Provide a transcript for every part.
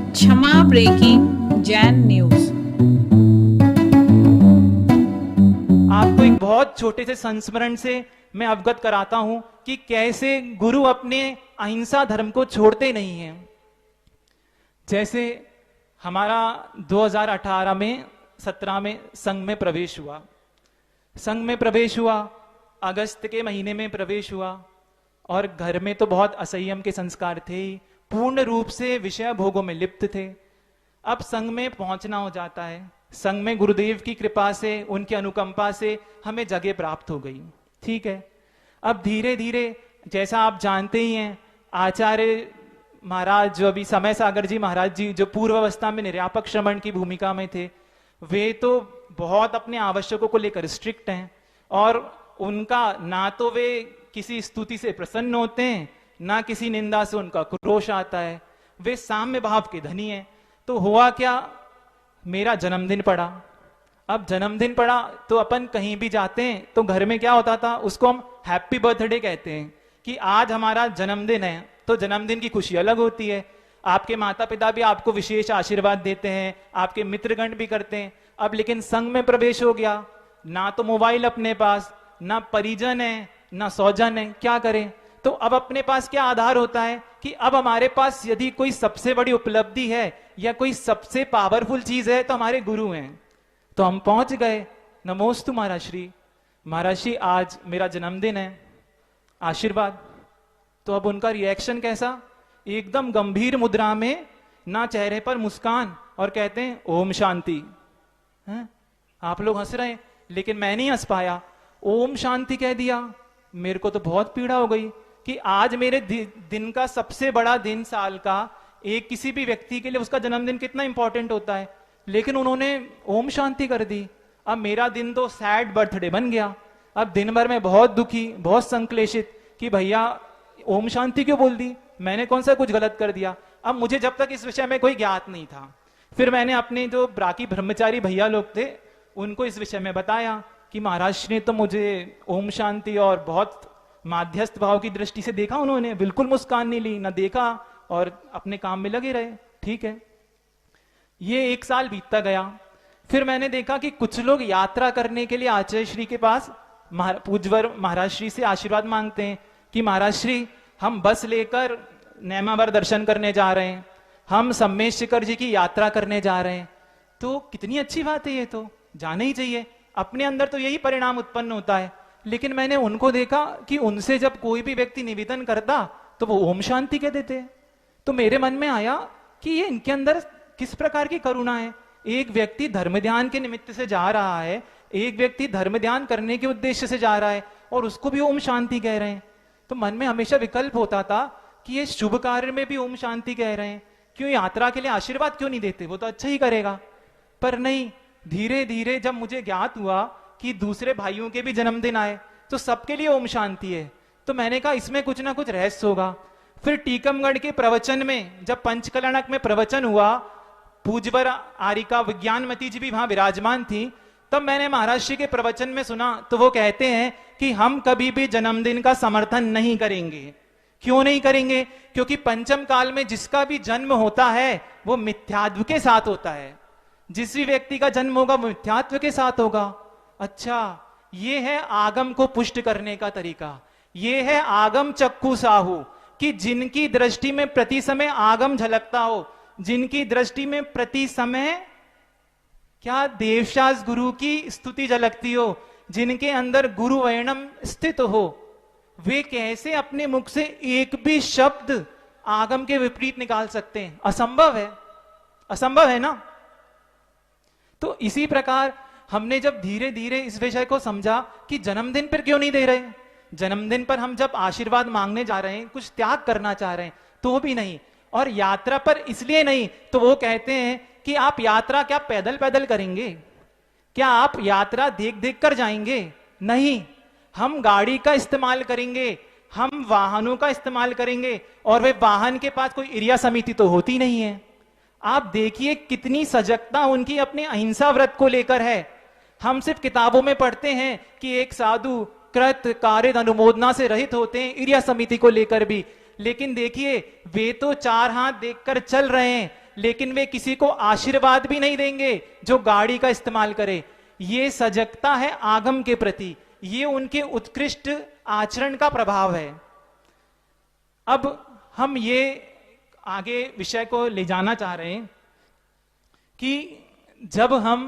क्षमा breaking Jain news. आपको एक बहुत छोटे से संस्मरण से मैं अवगत कराता हूं कि कैसे गुरु अपने अहिंसा धर्म को छोड़ते नहीं हैं। जैसे हमारा 2018 में 17 में संघ में प्रवेश हुआ। संघ में प्रवेश हुआ, अगस्त के महीने में प्रवेश हुआ, और घर में तो बहुत असंयम के संस्कार थे ही, पूर्ण रूप से विषय भोगों में लिप्त थे। अब संघ में पहुंचना हो जाता है। संघ में गुरुदेव की कृपा से, उनकी अनुकंपा से हमें जगह प्राप्त हो गई। ठीक है, अब धीरे धीरे जैसा आप जानते ही हैं, आचार्य महाराज जो अभी समय सागर जी महाराज जी जो पूर्व अवस्था में निर्यापक श्रमण की भूमिका में थे, वे तो बहुत अपने आवश्यकों को लेकर स्ट्रिक्ट हैं, और उनका ना तो वे किसी स्तुति से प्रसन्न होते हैं, ना किसी निंदा से उनका क्रोश आता है। वे साम्य भाव के धनी हैं। तो हुआ क्या, मेरा जन्मदिन पड़ा। अब जन्मदिन पड़ा तो अपन कहीं भी जाते हैं तो घर में क्या होता था, उसको हम हैप्पी बर्थडे कहते हैं कि आज हमारा जन्मदिन है। तो जन्मदिन की खुशी अलग होती है। आपके माता पिता भी आपको विशेष आशीर्वाद देते हैं, आपके मित्रगण भी करते हैं। अब लेकिन संघ में प्रवेश हो गया, ना तो मोबाइल अपने पास, ना परिजन है, ना स्वजन है, क्या करें। तो अब अपने पास क्या आधार होता है कि अब हमारे पास यदि कोई सबसे बड़ी उपलब्धि है या कोई सबसे पावरफुल चीज है तो हमारे गुरु हैं। तो हम पहुंच गए, नमोस्तु महाराज श्री, महाराज श्री आज मेरा जन्मदिन है, आशीर्वाद। तो अब उनका रिएक्शन कैसा, एकदम गंभीर मुद्रा में, ना चेहरे पर मुस्कान, और कहते हैं ओम शांति। हैं? आप लोग हंस रहे हैं, लेकिन मैं नहीं हंस पाया। ओम शांति कह दिया, मेरे को तो बहुत पीड़ा हो गई कि आज मेरे दिन का सबसे बड़ा दिन साल का, एक किसी भी व्यक्ति के लिए उसका जन्मदिन कितना इंपॉर्टेंट होता है, लेकिन उन्होंने ओम शांति कर दी। अब मेरा दिन तो सैड बर्थडे बन गया। अब दिन भर में बहुत दुखी, बहुत संक्लेशित कि भैया ओम शांति क्यों बोल दी, मैंने कौन सा कुछ गलत कर दिया। अब मुझे जब तक इस विषय में कोई ज्ञात नहीं था, फिर मैंने अपने जो बाकी ब्रह्मचारी भैया लोग थे उनको इस विषय में बताया कि महाराज ने तो मुझे ओम शांति और बहुत माध्यस्थ भाव की दृष्टि से देखा, उन्होंने बिल्कुल मुस्कान नहीं ली, ना देखा, और अपने काम में लगे रहे। ठीक है, ये एक साल बीतता गया। फिर मैंने देखा कि कुछ लोग यात्रा करने के लिए आचार्य श्री के पास पूज्यवर महाराज श्री से आशीर्वाद मांगते हैं कि महाराज श्री हम बस लेकर नेमावर दर्शन करने जा रहे हैं, हम सम्मेश शिखर जी की यात्रा करने जा रहे हैं। तो कितनी अच्छी बात है, ये तो जाना ही चाहिए, अपने अंदर तो यही परिणाम उत्पन्न होता है। लेकिन मैंने उनको देखा कि उनसे जब कोई भी व्यक्ति निवेदन करता तो वो ओम शांति कह देते। तो मेरे मन में आया कि ये इनके अंदर किस प्रकार की करुणा है। एक व्यक्ति धर्म ध्यान के निमित्त से जा रहा है, एक व्यक्ति धर्म ध्यान करने के उद्देश्य से जा रहा है, और उसको भी ओम शांति कह रहे हैं। तो मन में हमेशा विकल्प होता था कि ये शुभ कार्य में भी ओम शांति कह रहे हैं, क्यों यात्रा के लिए आशीर्वाद क्यों नहीं देते, वो तो अच्छा ही करेगा। पर नहीं, धीरे धीरे जब मुझे ज्ञात हुआ कि दूसरे भाइयों के भी जन्मदिन आए तो सबके लिए ओम शांति है, तो मैंने कहा इसमें कुछ ना कुछ रहस्य होगा। फिर टीकमगढ़ के प्रवचन में जब पंचकलनक में प्रवचन हुआ, पूज्यवर आरिका विज्ञानमती जी भी वहां विराजमान थी, तब मैंने महाराज श्री के प्रवचन में सुना तो वो कहते हैं कि हम कभी भी जन्मदिन का समर्थन नहीं करेंगे। क्यों नहीं करेंगे? क्योंकि पंचम काल में जिसका भी जन्म होता है वो मिथ्यात्व के साथ होता है। जिस भी व्यक्ति का जन्म होगा वो मिथ्यात्व के साथ होगा। अच्छा, ये है आगम को पुष्ट करने का तरीका, ये है आगम चक्कू साहू, कि जिनकी दृष्टि में प्रति समय आगम झलकता हो, जिनकी दृष्टि में प्रति समय क्या देवशास गुरु की स्तुति झलकती हो, जिनके अंदर गुरु वर्णम स्थित हो, वे कैसे अपने मुख से एक भी शब्द आगम के विपरीत निकाल सकते हैं? असंभव है, असंभव है ना। तो इसी प्रकार हमने जब धीरे धीरे इस विषय को समझा कि जन्मदिन पर क्यों नहीं दे रहे, जन्मदिन पर हम जब आशीर्वाद मांगने जा रहे हैं, कुछ त्याग करना चाह रहे हैं, तो भी नहीं, और यात्रा पर इसलिए नहीं, तो वो कहते हैं कि आप यात्रा क्या पैदल पैदल करेंगे, क्या आप यात्रा देख देख कर जाएंगे? नहीं, हम गाड़ी का इस्तेमाल करेंगे, हम वाहनों का इस्तेमाल करेंगे, और वे वाहन के पास कोई एरिया समिति तो होती नहीं है। आप देखिए कितनी सजगता उनकी अपने अहिंसा व्रत को लेकर है। हम सिर्फ किताबों में पढ़ते हैं कि एक साधु कृत कार्य अनुमोदना से रहित होते हैं एरिया समिति को लेकर भी, लेकिन देखिए वे तो चार हाथ देखकर चल रहे हैं। लेकिन वे किसी को आशीर्वाद भी नहीं देंगे जो गाड़ी का इस्तेमाल करे। ये सजगता है आगम के प्रति, ये उनके उत्कृष्ट आचरण का प्रभाव है। अब हम ये आगे विषय को ले जाना चाह रहे हैं कि जब हम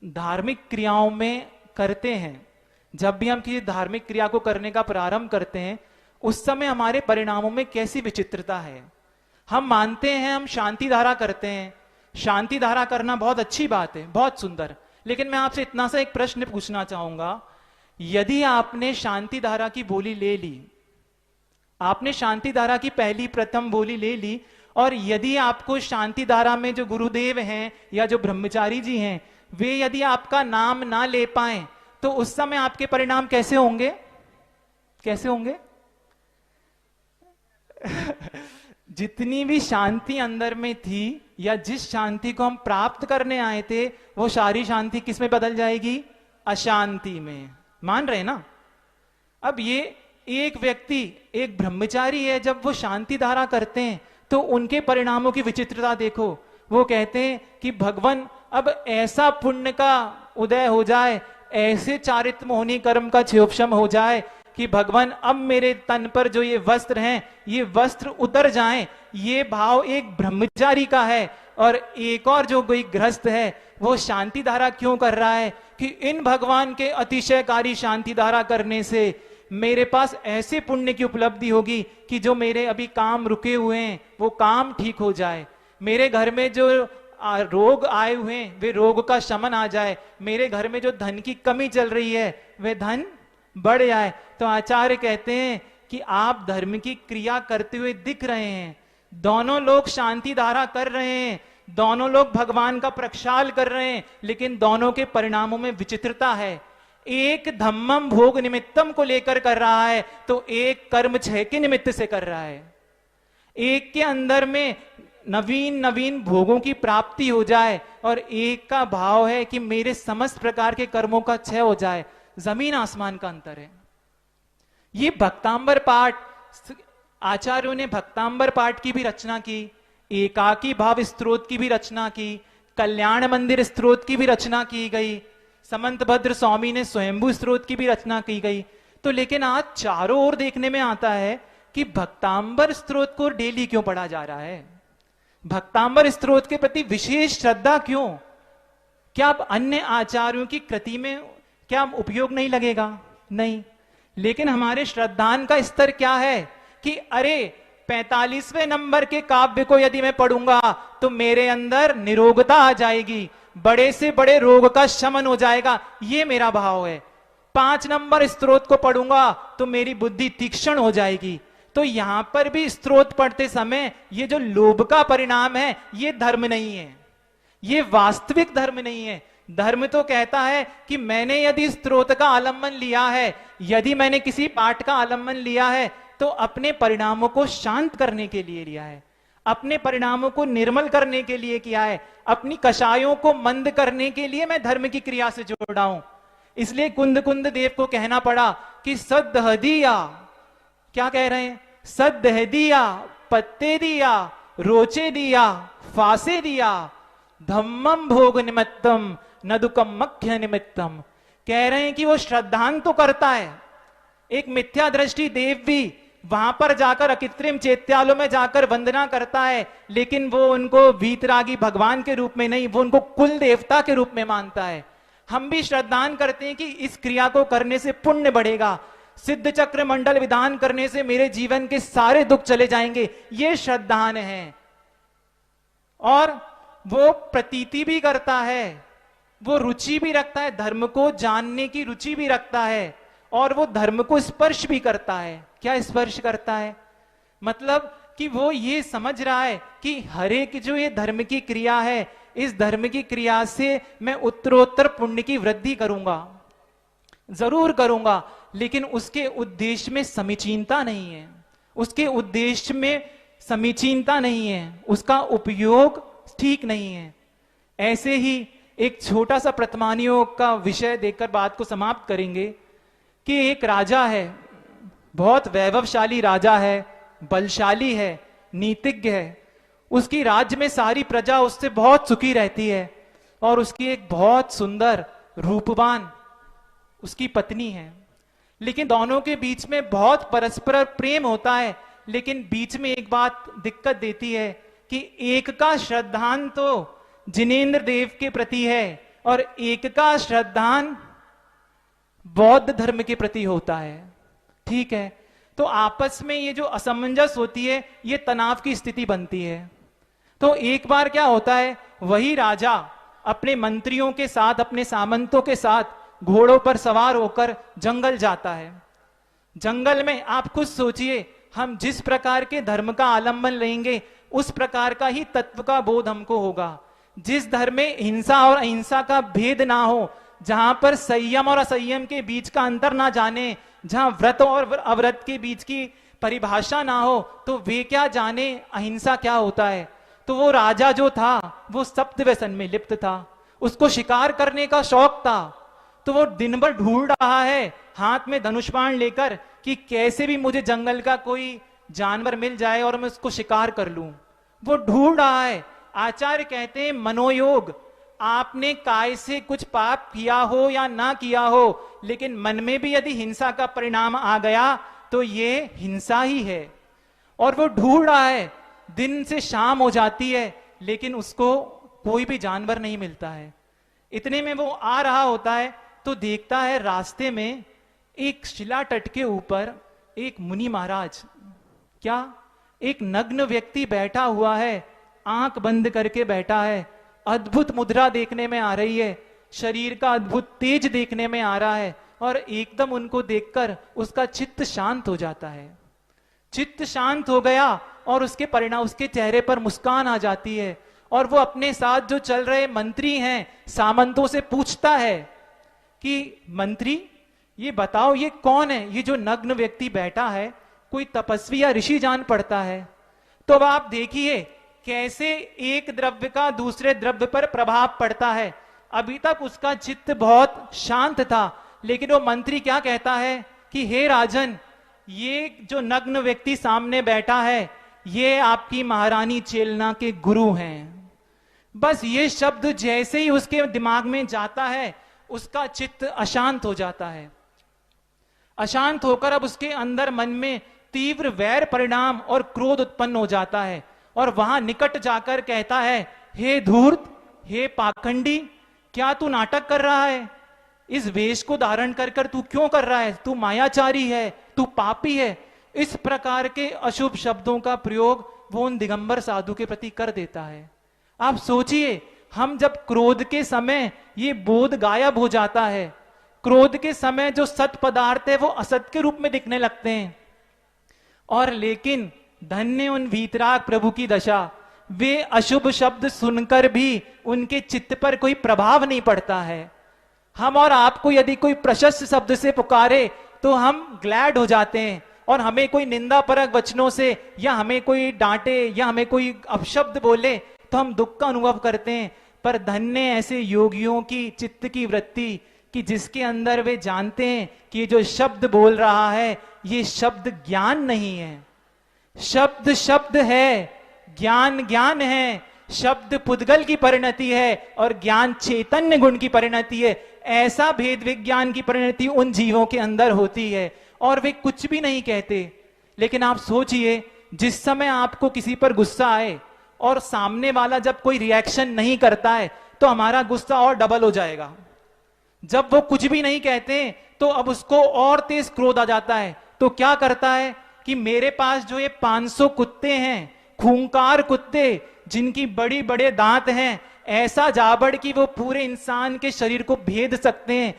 धार्मिक क्रियाओं में करते हैं, जब भी हम किसी धार्मिक क्रिया को करने का प्रारंभ करते हैं, उस समय हमारे परिणामों में कैसी विचित्रता है। हम मानते हैं हम शांति धारा करते हैं, शांति धारा करना बहुत अच्छी बात है, बहुत सुंदर, लेकिन मैं आपसे इतना सा एक प्रश्न पूछना चाहूंगा। यदि आपने शांति धारा की बोली ले ली, आपने शांति धारा की पहली प्रथम बोली ले ली, और यदि आपको शांति धारा में जो गुरुदेव हैं या जो ब्रह्मचारी जी हैं, वे यदि आपका नाम ना ले पाए, तो उस समय आपके परिणाम कैसे होंगे? कैसे होंगे? जितनी भी शांति अंदर में थी या जिस शांति को हम प्राप्त करने आए थे, वो सारी शांति किस में बदल जाएगी? अशांति में। मान रहे ना? अब ये एक व्यक्ति, एक ब्रह्मचारी है, जब वो शांति धारा करते हैं तो उनके परिणामों की विचित्रता देखो। वो कहते हैं कि भगवान अब ऐसा पुण्य का उदय हो जाए, ऐसे चारित्र मोहनी कर्म का क्षयोपशम हो जाए कि भगवान अब मेरे तन पर जो ये वस्त्र हैं, ये वस्त्र उतर जाएं। ये भाव एक ब्रह्मचारी का है। और एक और जो कोई गृहस्थ है, वो शांति धारा क्यों कर रहा है कि इन भगवान के अतिशयकारी शांति धारा करने से मेरे पास ऐसे पुण्य की उपलब्धि होगी कि जो मेरे अभी काम रुके हुए हैं वो काम ठीक हो जाए, मेरे घर में जो रोग आए हुए हैं वे रोग का शमन आ जाए, मेरे घर में जो धन की कमी चल रही है वे धन बढ़ जाए। तो आचार्य कहते हैं कि आप धर्म की क्रिया करते हुए दिख रहे हैं, दोनों लोग शांति धारा कर रहे हैं, दोनों लोग भगवान का प्रक्षाल कर रहे हैं, लेकिन दोनों के परिणामों में विचित्रता है। एक धम्मम भोग निमित्तम को लेकर कर रहा है, तो एक कर्म क्षय के निमित्त से कर रहा है। एक के अंदर में नवीन नवीन भोगों की प्राप्ति हो जाए, और एक का भाव है कि मेरे समस्त प्रकार के कर्मों का क्षय हो जाए। जमीन आसमान का अंतर है। ये भक्तांबर पाठ, आचार्यों ने भक्तांबर पाठ की भी रचना की, एकाकी भाव स्तोत्र की भी रचना की, कल्याण मंदिर स्तोत्र की भी रचना की गई, समंत भद्र स्वामी ने स्वयंभू स्तोत्र की भी रचना की गई। तो लेकिन आज चारों ओर देखने में आता है कि भक्तांबर स्तोत्र को डेली क्यों पढ़ा जा रहा है? भक्तांबर स्तोत्र के प्रति विशेष श्रद्धा क्यों? क्या अब अन्य आचार्यों की कृति में क्या उपयोग नहीं लगेगा? नहीं। लेकिन हमारे श्रद्धान का स्तर क्या है कि अरे 45वें नंबर के काव्य को यदि मैं पढ़ूंगा तो मेरे अंदर निरोगता आ जाएगी, बड़े से बड़े रोग का शमन हो जाएगा, ये मेरा भाव है। 5 नंबर स्तोत्र को पढ़ूंगा तो मेरी बुद्धि तीक्ष्ण हो जाएगी। तो यहां पर भी स्तोत्र पढ़ते समय ये जो लोभ का परिणाम है, ये धर्म नहीं है, ये वास्तविक धर्म नहीं है। धर्म तो कहता है कि मैंने यदि स्तोत्र का आलम्बन लिया है, यदि मैंने किसी पाठ का आलम्बन लिया है, तो अपने परिणामों को शांत करने के लिए लिया है, अपने परिणामों को निर्मल करने के लिए किया है, अपनी कषायों को मंद करने के लिए मैं धर्म की क्रिया से जोड़ा हूं। इसलिए कुंद कुंद देव को कहना पड़ा कि सद्दह दिया, क्या कह रहे हैं? सद्दह दिया, पत्ते दिया, रोचे दिया, फांसे दिया, धम्मम भोग निमित्तम न दुकम मख्य निमित्तम। कह रहे हैं कि वो श्रद्धांग तो करता है, एक मिथ्या दृष्टि देव भी वहां पर जाकर अकृत्रिम चैत्यालयों में जाकर वंदना करता है, लेकिन वो उनको वीतरागी भगवान के रूप में नहीं, वो उनको कुल देवता के रूप में मानता है। हम भी श्रद्धान करते हैं कि इस क्रिया को करने से पुण्य बढ़ेगा, सिद्ध चक्र मंडल विधान करने से मेरे जीवन के सारे दुख चले जाएंगे, ये श्रद्धान है। और वो प्रतीति भी करता है, वो रुचि भी रखता है, धर्म को जानने की रुचि भी रखता है, और वो धर्म को स्पर्श भी करता है। क्या स्पर्श करता है? मतलब कि वो ये समझ रहा है कि हर एक जो ये धर्म की क्रिया है, इस धर्म की क्रिया से मैं उत्तरोत्तर पुण्य की वृद्धि करूंगा, जरूर करूंगा, लेकिन उसके उद्देश्य में समीचीनता नहीं है, उसके उद्देश्य में समीचीनता नहीं है, उसका उपयोग ठीक नहीं है। ऐसे ही एक छोटा सा प्रतिमानियोग का विषय देकर बात को समाप्त करेंगे कि एक राजा है, बहुत वैभवशाली राजा है, बलशाली है, नीतिज्ञ है। उसकी राज्य में सारी प्रजा उससे बहुत सुखी रहती है और उसकी एक बहुत सुंदर रूपवान उसकी पत्नी है। लेकिन दोनों के बीच में बहुत परस्पर प्रेम होता है, लेकिन बीच में एक बात दिक्कत देती है कि एक का श्रद्धान तो जिनेंद्र देव के प्रति है और एक का श्रद्धान बौद्ध धर्म के प्रति होता है। ठीक है, तो आपस में ये जो असमंजस होती है, ये तनाव की स्थिति बनती है। तो एक बार क्या होता है, वही राजा अपने मंत्रियों के साथ, अपने सामंतों के साथ घोड़ों पर सवार होकर जंगल जाता है। जंगल में आप खुद सोचिए, हम जिस प्रकार के धर्म का आलंबन लेंगे उस प्रकार का ही तत्व का बोध हमको होगा। जिस धर्म में हिंसा और अहिंसा का भेद ना हो, जहां पर संयम और असंयम के बीच का अंतर ना जाने, जहां व्रत और अव्रत के बीच की परिभाषा ना हो, तो वे क्या जाने अहिंसा क्या होता है। तो वो राजा जो था वो सप्त व्यसन में लिप्त था, उसको शिकार करने का शौक था। तो वो दिन भर ढूंढ रहा है हाथ में धनुष बाण लेकर कि कैसे भी मुझे जंगल का कोई जानवर मिल जाए और मैं उसको शिकार कर लूं। वो ढूंढ रहा है। आचार्य कहते हैं मनोयोग, आपने काय से कुछ पाप किया हो या ना किया हो, लेकिन मन में भी यदि हिंसा का परिणाम आ गया तो ये हिंसा ही है। और वो ढूंढ रहा है, दिन से शाम हो जाती है लेकिन उसको कोई भी जानवर नहीं मिलता है। इतने में वो आ रहा होता है तो देखता है रास्ते में एक शिला तट के ऊपर एक मुनि महाराज, क्या एक नग्न व्यक्ति बैठा हुआ है, आंख बंद करके बैठा है। अद्भुत मुद्रा देखने में आ रही है, शरीर का अद्भुत तेज देखने में आ रहा है और एकदम उनको देखकर उसका चित्त शांत हो जाता है। चित्त शांत हो गया और उसके परिणाम उसके चेहरे पर मुस्कान आ जाती है और वो अपने साथ जो चल रहे मंत्री हैं सामंतों से पूछता है कि मंत्री ये बताओ ये कौन है, ये जो नग्न व्यक्ति बैठा है कोई तपस्वी या ऋषि जान पड़ता है। तो अब आप देखिए कैसे एक द्रव्य का दूसरे द्रव्य पर प्रभाव पड़ता है। अभी तक उसका चित्त बहुत शांत था, लेकिन वो मंत्री क्या कहता है कि हे राजन, ये जो नग्न व्यक्ति सामने बैठा है ये आपकी महारानी चेलना के गुरु हैं। बस ये शब्द जैसे ही उसके दिमाग में जाता है उसका चित्त अशांत हो जाता है। अशांत होकर अब उसके अंदर मन में तीव्र वैर परिणाम और क्रोध उत्पन्न हो जाता है और वहां निकट जाकर कहता है, हे धूर्त, हे पाखंडी, क्या तू नाटक कर रहा है? इस वेश को धारण कर कर तू क्यों कर रहा है? तू मायाचारी है, तू पापी है। इस प्रकार के अशुभ शब्दों का प्रयोग वो उन दिगंबर साधु के प्रति कर देता है। आप सोचिए, हम जब क्रोध के समय ये बोध गायब हो जाता है, क्रोध के समय जो सत पदार्थ है वो असत के रूप में दिखने लगते हैं। और लेकिन धन्य उन वीतराग प्रभु की दशा, वे अशुभ शब्द सुनकर भी उनके चित्त पर कोई प्रभाव नहीं पड़ता है। हम और आपको यदि कोई प्रशस्त शब्द से पुकारे तो हम ग्लैड हो जाते हैं, और हमें कोई निंदापरक वचनों से या हमें कोई डांटे या हमें कोई अपशब्द बोले तो हम दुख का अनुभव करते हैं। पर धन्य ऐसे योगियों की चित्त की वृत्ति कि जिसके अंदर वे जानते हैं कि ये जो शब्द बोल रहा है ये शब्द ज्ञान नहीं है, शब्द शब्द है, ज्ञान ज्ञान है। शब्द पुद्गल की परिणति है और ज्ञान चैतन्य गुण की परिणति है। ऐसा भेद विज्ञान की परिणति उन जीवों के अंदर होती है और वे कुछ भी नहीं कहते। लेकिन आप सोचिए, जिस समय आपको किसी पर गुस्सा आए और सामने वाला जब कोई रिएक्शन नहीं करता है तो हमारा गुस्सा और डबल हो जाएगा। जब वो कुछ भी नहीं कहते तो अब उसको और तेज क्रोध आ जाता है। तो क्या करता है कि मेरे पास जो ये 500 कुत्ते हैं, खूंखार कुत्ते जिनकी बड़ी बड़े दांत हैं, ऐसा जाबड़ कि वो पूरे इंसान के शरीर को भेद सकते हैं,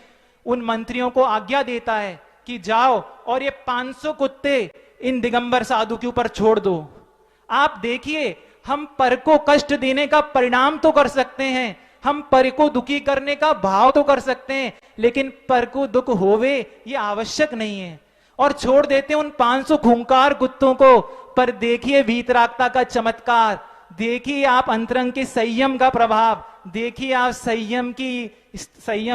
उन मंत्रियों को आज्ञा देता है कि जाओ और ये 500 कुत्ते इन दिगंबर साधु के ऊपर छोड़ दो। आप देखिए, हम पर को कष्ट देने का परिणाम तो कर सकते हैं, हम पर को दुखी करने का भाव तो कर सकते हैं, लेकिन पर को दुख होवे ये आवश्यक नहीं है। और छोड़ देते हैं उन 500 खूंखार कुत्तों को। पर देखिए वीतरागता का चमत्कार, देखिए आप अंतरंग के संयम का प्रभाव, देखिए आप संयम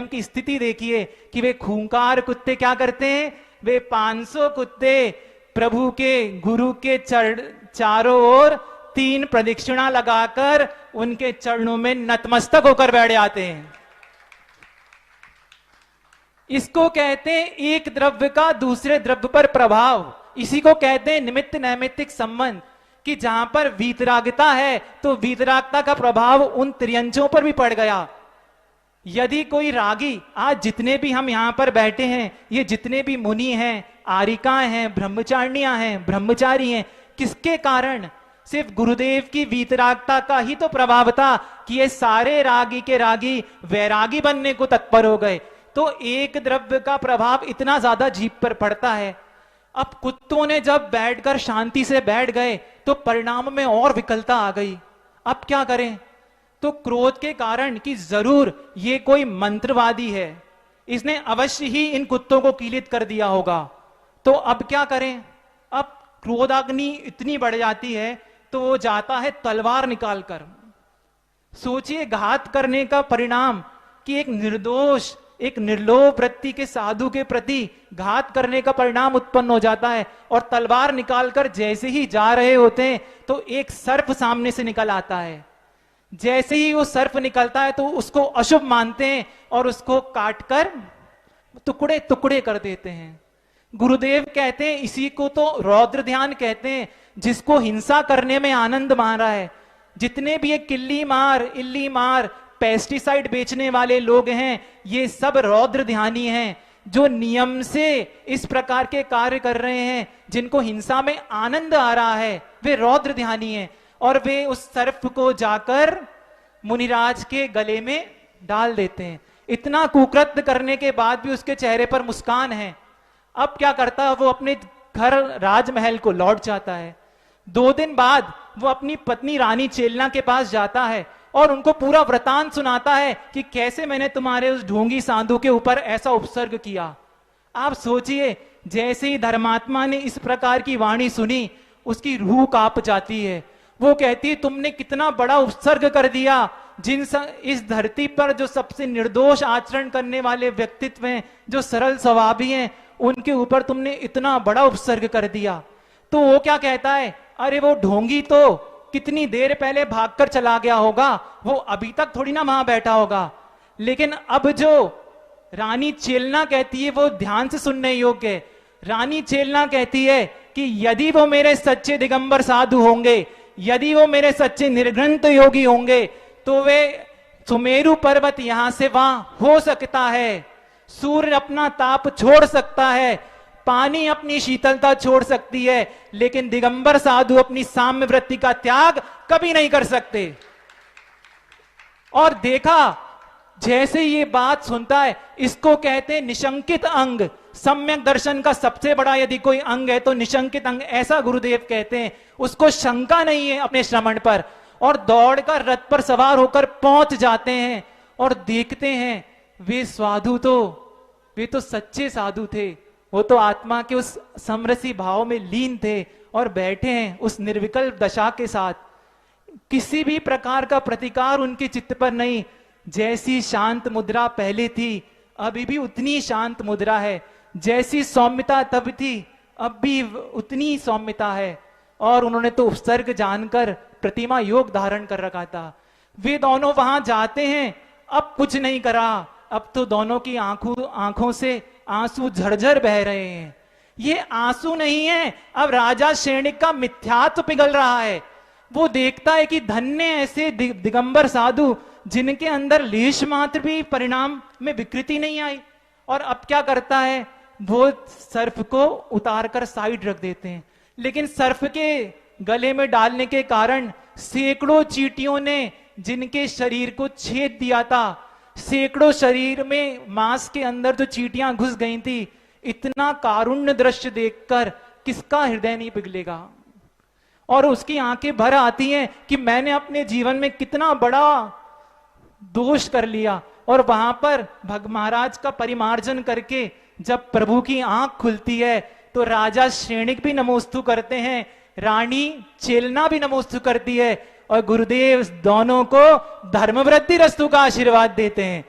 की स्थिति देखिए कि वे खूंखार कुत्ते क्या करते हैं, वे 500 कुत्ते प्रभु के गुरु के चारों ओर 3 प्रदक्षिणा लगाकर उनके चरणों में नतमस्तक होकर बैठ जाते हैं। इसको कहते हैं एक द्रव्य का दूसरे द्रव्य पर प्रभाव। इसी को कहते हैं निमित्त नैमित्तिक संबंध, कि जहां पर वीतरागता है तो वीतरागता का प्रभाव उन त्रियंचों पर भी पड़ गया। यदि कोई रागी, आज जितने भी हम यहां पर बैठे हैं, ये जितने भी मुनि हैं, आरिकाएं हैं, ब्रह्मचारिणियां हैं, ब्रह्मचारी हैं, किसके कारण? सिर्फ गुरुदेव की वीतरागता का ही तो प्रभाव था कि ये सारे रागी के रागी वैरागी बनने को तत्पर हो गए। तो एक द्रव्य का प्रभाव इतना ज्यादा जीभ पर पड़ता है। अब कुत्तों ने जब बैठकर शांति से बैठ गए तो परिणाम में और विकलता आ गई। अब क्या करें? तो क्रोध के कारण कि जरूर ये कोई मंत्रवादी है, इसने अवश्य ही इन कुत्तों को कीलित कर दिया होगा। तो अब क्या करें? अब क्रोधाग्नि इतनी बढ़ जाती है तो वो जाता है तलवार निकालकर। सोचिए घात करने का परिणाम, कि एक निर्दोष, एक निर्लोभ वृत्ति के साधु के प्रति घात करने का परिणाम उत्पन्न हो जाता है। और तलवार निकालकर जैसे ही जा रहे होते हैं तो एक सर्प सामने से निकल आता है। जैसे ही वो सर्प निकलता है तो उसको अशुभ मानते हैं और उसको काटकर टुकड़े टुकड़े कर देते हैं। गुरुदेव कहते हैं इसी को तो रौद्र ध्यान कहते हैं, जिसको हिंसा करने में आनंद मान रहा है। जितने भी ये किल्ली मार, इल्ली मार, पेस्टिसाइड बेचने वाले लोग हैं, ये सब रौद्र ध्यानी हैं, जो नियम से इस प्रकार के कार्य कर रहे हैं, जिनको हिंसा में आनंद आ रहा है, वे रौद्र ध्यानी हैं। और वे उस सर्प को जाकर मुनिराज के गले में डाल देते हैं। इतना कुकृत्य करने के बाद भी उसके चेहरे पर मुस्कान है। अब क्या करता है? वो अपने घर राजमहल को लौट जाता है। 2 दिन बाद वो अपनी पत्नी रानी चेलना के पास जाता है और उनको पूरा वृतांत सुनाता है कि कैसे मैंने तुम्हारे उस ढोंगी साधु के ऊपर ऐसा उपसर्ग किया। आप सोचिए, जैसे ही धर्मात्मा ने इस प्रकार की वाणी सुनी, उसकी रूह कांप जाती है। वो कहती है तुमने कितना बड़ा उपसर्ग कर दिया। इस धरती पर जो सबसे निर्दोष आचरण करने वाले व्यक्तित्व हैं, जो सरल स्वभावी हैं, उनके ऊपर तुमने इतना बड़ा उपसर्ग कर दिया। तो वो क्या कहता है? अरे वो ढोंगी तो कितनी देर पहले भागकर चला गया होगा, वो अभी तक थोड़ी ना वहां बैठा होगा। लेकिन अब जो रानी चेलना कहती है वो ध्यान से सुनने योग्य है। रानी चेलना कहती है कि यदि वो मेरे सच्चे दिगंबर साधु होंगे, यदि वो मेरे सच्चे निर्ग्रंथ योगी होंगे, तो वे सुमेरु पर्वत यहां से वहां हो सकता है, सूर्य अपना ताप छोड़ सकता है, पानी अपनी शीतलता छोड़ सकती है, लेकिन दिगंबर साधु अपनी साम्य वृत्ति का त्याग कभी नहीं कर सकते। और देखा, जैसे ये बात सुनता है, इसको कहते हैं निशंकित अंग। सम्यक दर्शन का सबसे बड़ा यदि कोई अंग है तो निशंकित अंग, ऐसा गुरुदेव कहते हैं। उसको शंका नहीं है अपने श्रवण पर, और दौड़कर रथ पर सवार होकर पहुंच जाते हैं और देखते हैं वे साधु वे तो सच्चे साधु थे। वो तो आत्मा के उस समरसी भाव में लीन थे और बैठे हैं उस निर्विकल्प दशा के साथ। किसी भी प्रकार का प्रतिकार उनके चित्त पर नहीं। जैसी शांत मुद्रा पहले थी, अभी भी उतनी शांत मुद्रा है। जैसी सौम्यता तब थी, अब भी उतनी सौम्यता है। और उन्होंने तो उपसर्ग जानकर प्रतिमा योग धारण कर रखा था। वे दोनों वहां जाते हैं, अब कुछ नहीं करा, अब तो दोनों की आंखों से आंसू झरझर बह रहे हैं। ये आंसू नहीं है, अब राजा श्रेणिक का मिथ्यात्व पिघल रहा है। वो देखता है कि धन्य ऐसे दिगंबर साधु जिनके अंदर लेश मात्र भी परिणाम में विकृति नहीं आई। और अब क्या करता है? वो सर्प को उतारकर साइड रख देते हैं। लेकिन सर्प के गले में डालने के कारण सैकड़ों चींटियों ने जिनके शरीर को छेद दिया था, सैकड़ों शरीर में मांस के अंदर जो चींटियां घुस गई थी, इतना कारुण्य दृश्य देखकर किसका हृदय नहीं पिघलेगा। और उसकी आंखें भर आती हैं कि मैंने अपने जीवन में कितना बड़ा दोष कर लिया। और वहां पर भग महाराज का परिमार्जन करके जब प्रभु की आंख खुलती है तो राजा श्रेणिक भी नमोस्तु करते हैं, रानी चेलना भी नमोस्तु करती है, और गुरुदेव दोनों को धर्मवृद्धि रस्तु का आशीर्वाद देते हैं।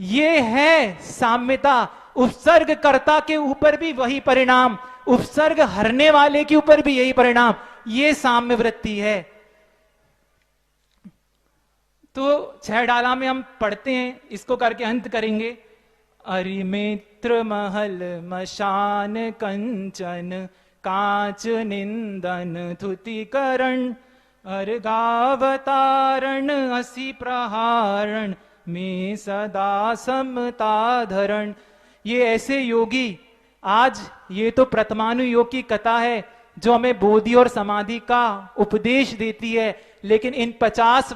ये है साम्यता। उपसर्ग कर्ता के ऊपर भी वही परिणाम, उपसर्ग हरने वाले के ऊपर भी यही परिणाम। ये साम्य वृत्ति है। तो 6 डाला में हम पढ़ते हैं, इसको करके अंत करेंगे। अरिमित्र महल मशान कंचन कांच निंदन थुतिकरण अर्गावतारण असी प्रहारण में सदा समता धरण। ये ऐसे योगी, आज ये तो प्रथमानुयोग की कथा है जो हमें बोधि और समाधि का उपदेश देती है, लेकिन इन 50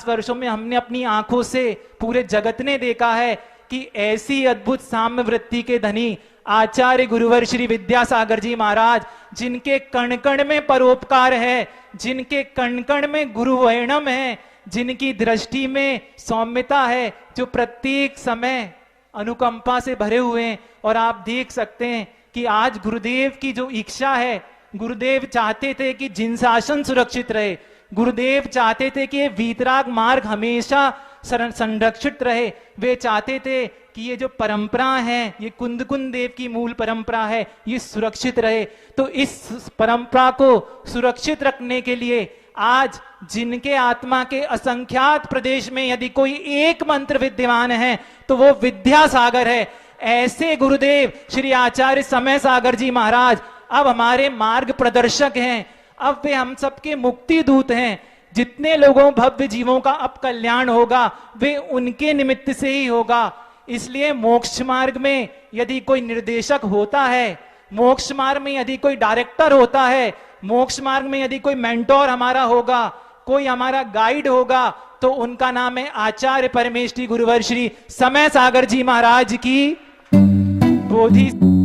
वर्षों में हमने अपनी आंखों से, पूरे जगत ने देखा है कि ऐसी अद्भुत साम्य वृत्ति के धनी आचार्य गुरुवर श्री विद्यासागर जी महाराज, जिनके कण कण में परोपकार है, जिनके कण कण में गुरु वर्णम है, जिनकी दृष्टि में सौम्यता है, जो प्रत्येक समय अनुकंपा से भरे हुए हैं। और आप देख सकते हैं कि आज गुरुदेव की जो इच्छा है, गुरुदेव चाहते थे कि जिनशासन सुरक्षित रहे, गुरुदेव चाहते थे कि ये वीतराग मार्ग हमेशा संरक्षित रहे। वे चाहते थे कि ये जो परंपरा है, ये कुंद देव की मूल परंपरा है, ये सुरक्षित रहे। तो इस परंपरा को सुरक्षित रखने के लिए आज जिनके आत्मा के असंख्यात प्रदेश में यदि कोई एक मंत्र विद्यमान है तो वो विद्यासागर है। ऐसे गुरुदेव श्री आचार्य समय सागर जी महाराज अब हमारे मार्ग प्रदर्शक हैं, अब वे हम सबके मुक्ति दूत हैं। जितने लोगों भव्य जीवों का अब कल्याण होगा वे उनके निमित्त से ही होगा। इसलिए मोक्ष मार्ग में यदि कोई निर्देशक होता है, मोक्ष मार्ग में यदि कोई डायरेक्टर होता है, मोक्ष मार्ग में यदि कोई मेंटोर हमारा होगा, कोई हमारा गाइड होगा, तो उनका नाम है आचार्य परमेष्ठी गुरुवर श्री समय सागर जी महाराज की बोधि।